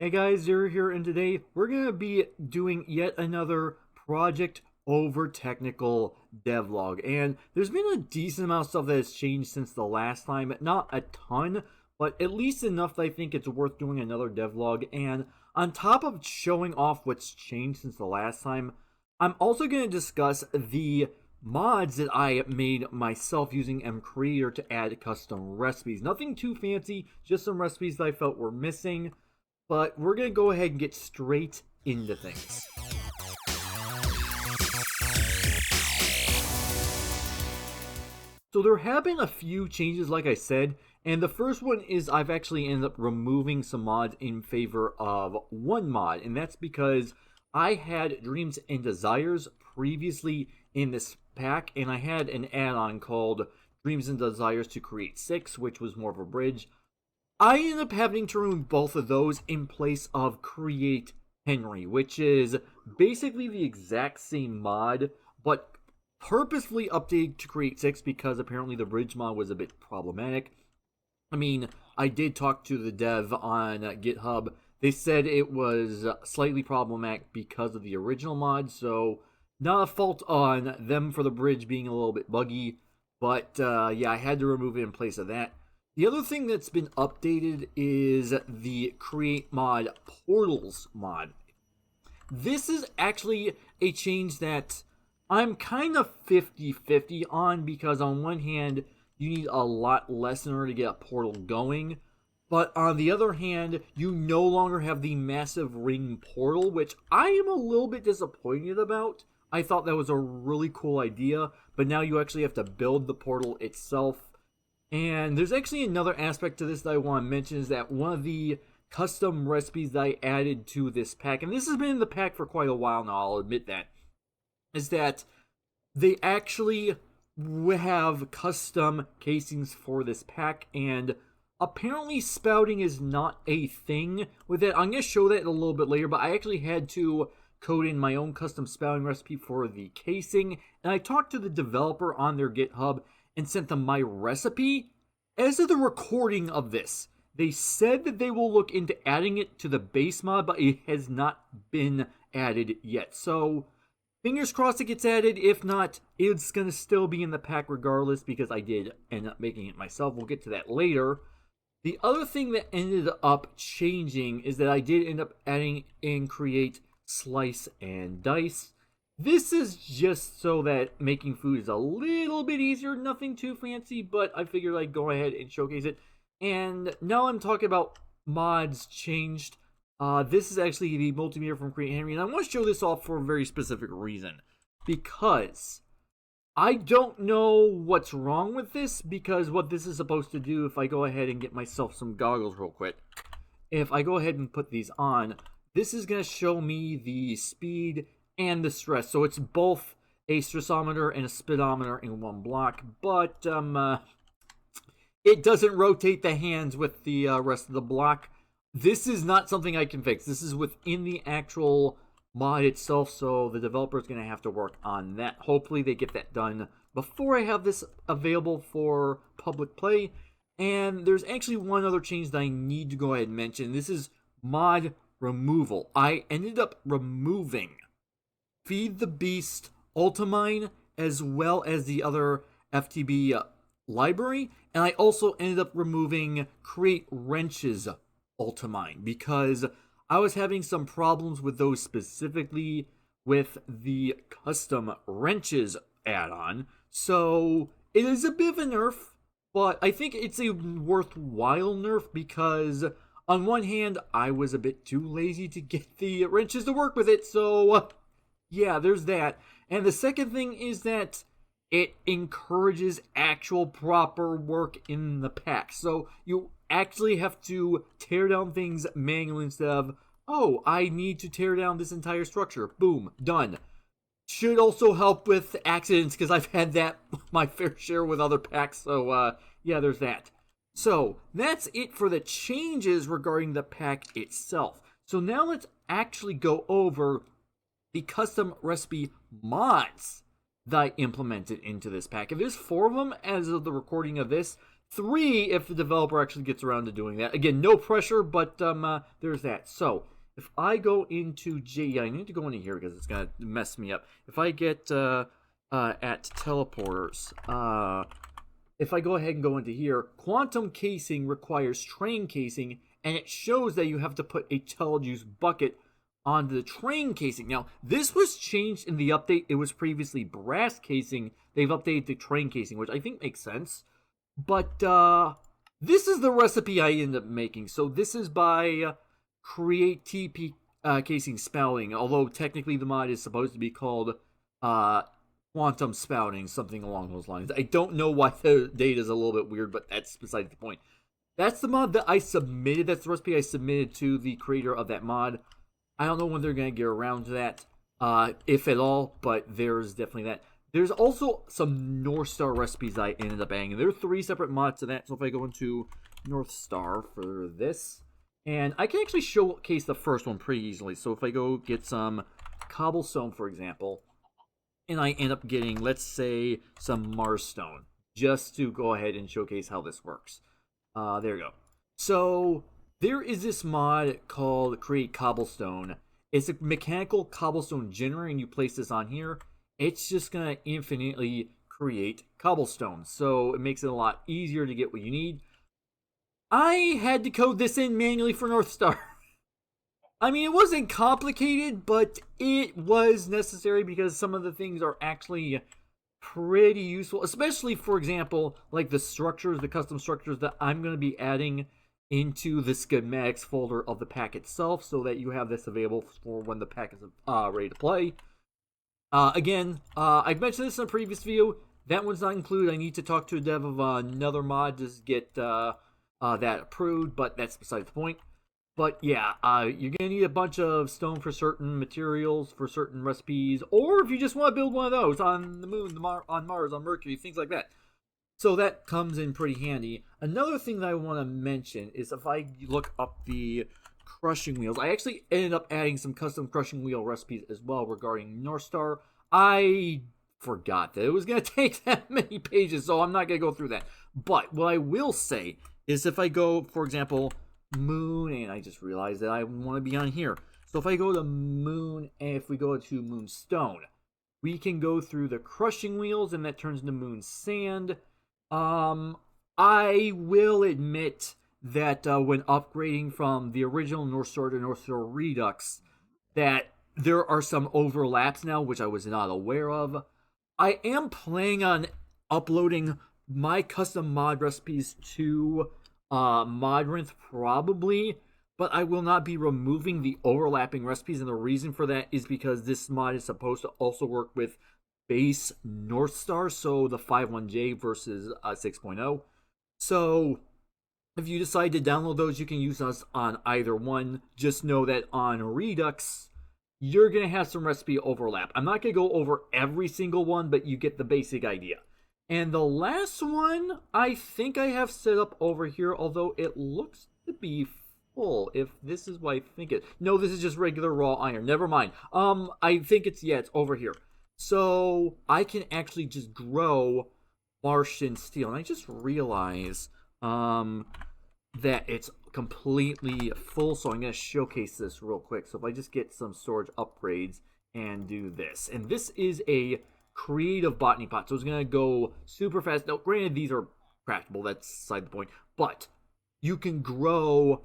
Hey guys, Zero here, and today we're going to be doing yet another Project Over Technical devlog. And there's been a decent amount of stuff that has changed since the last time. Not a ton, but at least enough that I think it's worth doing another devlog. And on top of showing off what's changed since the last time, I'm also going to discuss the mods that I made myself using mCreator to add custom recipes. Nothing too fancy, just some recipes that I felt were missing. But we're going to go ahead and get straight into things. So there have been a few changes, like I said, and the first one is I've actually ended up removing some mods in favor of one mod, and that's because I had Dreams and Desires previously in this pack, and I had an add-on called Dreams and Desires to Create 6, which was more of a bridge. I ended up having to remove both of those in place of Create Henry, which is basically the exact same mod, but purposefully updated to Create 6 because apparently the bridge mod was a bit problematic. I mean, I did talk to the dev on GitHub. They said it was slightly problematic because of the original mod, so not a fault on them for the bridge being a little bit buggy, but yeah, I had to remove it in place of that. The other thing that's been updated is the Create Mod Portals mod. This is actually a change that I'm kind of 50-50 on because on one hand, you need a lot less in order to get a portal going. But on the other hand, you no longer have the massive ring portal, which I am a little bit disappointed about. I thought that was a really cool idea, but now you actually have to build the portal itself. And there's actually another aspect to this that I want to mention is that one of the custom recipes that I added to this pack, and this has been in the pack for quite a while now, I'll admit that, is that they actually have custom casings for this pack, and apparently spouting is not a thing with it. I'm going to show that a little bit later, but I actually had to code in my own custom spouting recipe for the casing, and I talked to the developer on their GitHub and sent them my recipe. As of the recording of this, they said that they will look into adding it to the base mod, but it has not been added yet. So, fingers crossed it gets added. If not, it's going to still be in the pack regardless because I did end up making it myself. We'll get to that later. The other thing that ended up changing is that I did end up adding in Create Slice and Dice. This is just so that making food is a little bit easier, nothing too fancy, but I figured I'd go ahead and showcase it. And now I'm talking about mods changed. This is actually the multimeter from Create Henry, and I want to show this off for a very specific reason. Because I don't know what's wrong with this, because what this is supposed to do, if I go ahead and get myself some goggles real quick, if I go ahead and put these on, this is going to show me the speed and the stress. So it's both a stressometer and a speedometer in one block, but it doesn't rotate the hands with the rest of the block. This is not something I can fix. This is within the actual mod itself, so the developer is going to have to work on that. Hopefully they get that done before I have this available for public play. And there's actually one other change that I need to go ahead and mention. This is mod removal. I ended up removing Feed the Beast Ultimine as well as the other FTB library, and I also ended up removing Create Wrenches Ultimine because I was having some problems with those specifically with the custom wrenches add-on. So it is a bit of a nerf, but I think it's a worthwhile nerf because on one hand I was a bit too lazy to get the wrenches to work with it, so yeah, there's that. And the second thing is that it encourages actual proper work in the pack. So you actually have to tear down things manually instead of, oh, I need to tear down this entire structure. Boom, done. Should also help with accidents because I've had that my fair share with other packs. So yeah, there's that. So that's it for the changes regarding the pack itself. So now let's actually go over the custom recipe mods that I implemented into this pack. And there's 4 of them as of the recording of this. 3 if the developer actually gets around to doing that. Again, no pressure, but there's that. So if I go into yeah, I need to go into here because it's gonna mess me up. If I get at teleporters, if I go ahead and go into here, quantum casing requires train casing, and it shows that you have to put a telejuice bucket onto the train casing. Now, this was changed in the update. It was previously brass casing. They've updated the train casing, which I think makes sense. But this is the recipe I ended up making. So this is by Create TP Casing Spouting, although technically the mod is supposed to be called Quantum Spouting, something along those lines. I don't know why the date is a little bit weird, but that's beside the point. That's the mod that I submitted. That's the recipe I submitted to the creator of that mod. I don't know when they're going to get around to that, if at all, but there's definitely that. There's also some North Star recipes I ended up adding. There are 3 separate mods to that. So if I go into North Star for this, and I can actually showcase the first one pretty easily. So if I go get some cobblestone, for example, and I end up getting, let's say, some Marstone, just to go ahead and showcase how this works. There we go. So there is this mod called Create Cobblestone. It's a mechanical cobblestone generator, and you place this on here. It's just going to infinitely create cobblestone. So it makes it a lot easier to get what you need. I had to code this in manually for North Star. I mean, it wasn't complicated, but it was necessary because some of the things are actually pretty useful. Especially, for example, like the structures, the custom structures that I'm going to be adding into the schematics folder of the pack itself so that you have this available for when the pack is ready to play. Again, I've mentioned this in a previous video. That one's not included. I need to talk to a dev of another mod to get that approved, but that's beside the point. But yeah, you're going to need a bunch of stone for certain materials, for certain recipes, or if you just want to build one of those on the moon, on Mars, on Mercury, things like that. So that comes in pretty handy. Another thing that I want to mention is if I look up the crushing wheels, I actually ended up adding some custom crushing wheel recipes as well regarding North Star. I forgot that it was going to take that many pages, so I'm not going to go through that. But what I will say is if I go, for example, moon, and I just realized that I want to be on here. So if I go to moon, and if we go to moonstone, we can go through the crushing wheels, and that turns into moon sand. I will admit that when upgrading from the original North Star to North Star Redux, that there are some overlaps now, which I was not aware of. I am planning on uploading my custom mod recipes to Modrinth probably, but I will not be removing the overlapping recipes, and the reason for that is because this mod is supposed to also work with base North Star, so the 5.1J versus 6.0. So if you decide to download those, you can use us on either one. Just know that on Redux, you're going to have some recipe overlap. I'm not going to go over every single one, but you get the basic idea. And the last one, I think I have set up over here, although it looks to be full, if this is what I think it... No, this is just regular raw iron. Never mind. I think it's over here. So I can actually just grow Martian steel. And I just realized that it's completely full, so I'm going to showcase this real quick. So if I just get some storage upgrades and do this. And this is a creative botany pot, so it's going to go super fast. Now, granted, these are craftable. That's beside the point. But you can grow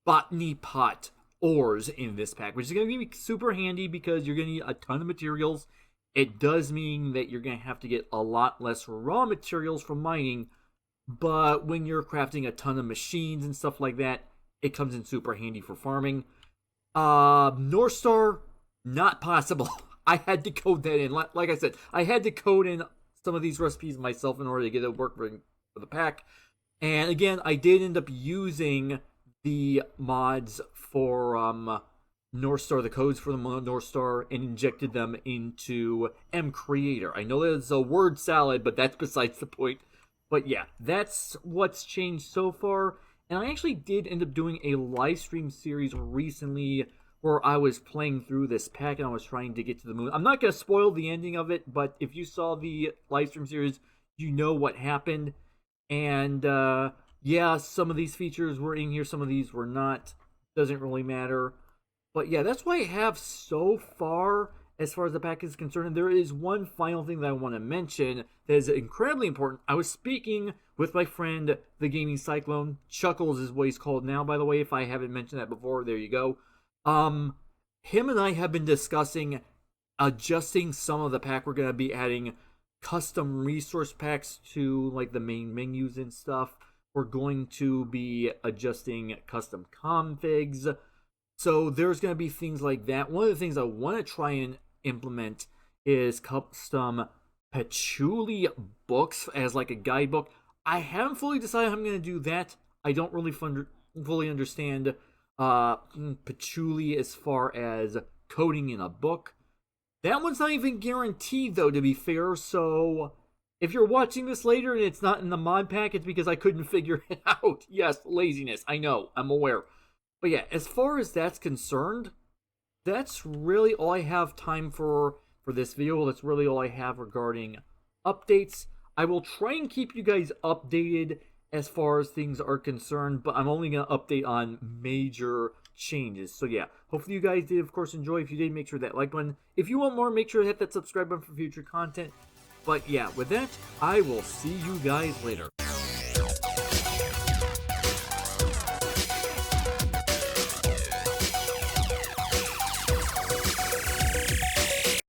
botany pot ores in this pack, which is going to be super handy because you're going to need a ton of materials. It does mean that you're going to have to get a lot less raw materials from mining, but when you're crafting a ton of machines and stuff like that, it comes in super handy for farming. North Star, not possible. I had to code that in. Like I said, I had to code in some of these recipes myself in order to get it work for the pack. And again, I did end up using the mods for North Star, the codes for the North Star, and injected them into mCreator. I know that it's a word salad, but that's besides the point. But yeah, that's what's changed so far. And I actually did end up doing a live stream series recently where I was playing through this pack and I was trying to get to the moon. I'm not going to spoil the ending of it, but if you saw the live stream series, you know what happened. And yeah, some of these features were in here, some of these were not. Doesn't really matter. But yeah, that's what I have so far as the pack is concerned. And there is one final thing that I want to mention that is incredibly important. I was speaking with my friend, the Gaming Cyclone. Chuckles is what he's called now, by the way. If I haven't mentioned that before, there you go. Him and I have been discussing adjusting some of the pack. We're going to be adding custom resource packs to like the main menus and stuff. We're going to be adjusting custom configs. So there's going to be things like that. One of the things I want to try and implement is custom patchouli books as like a guidebook. I haven't fully decided how I'm going to do that. I don't really fully understand patchouli as far as coding in a book. That one's not even guaranteed, though, to be fair. So if you're watching this later and it's not in the mod pack, it's because I couldn't figure it out. Yes, laziness. I know. I'm aware. But yeah, as far as that's concerned, that's really all I have time for this video. That's really all I have regarding updates. I will try and keep you guys updated as far as things are concerned, but I'm only going to update on major changes. So yeah, hopefully you guys did, of course, enjoy. If you did, make sure that like button. If you want more, make sure to hit that subscribe button for future content. But yeah, with that, I will see you guys later.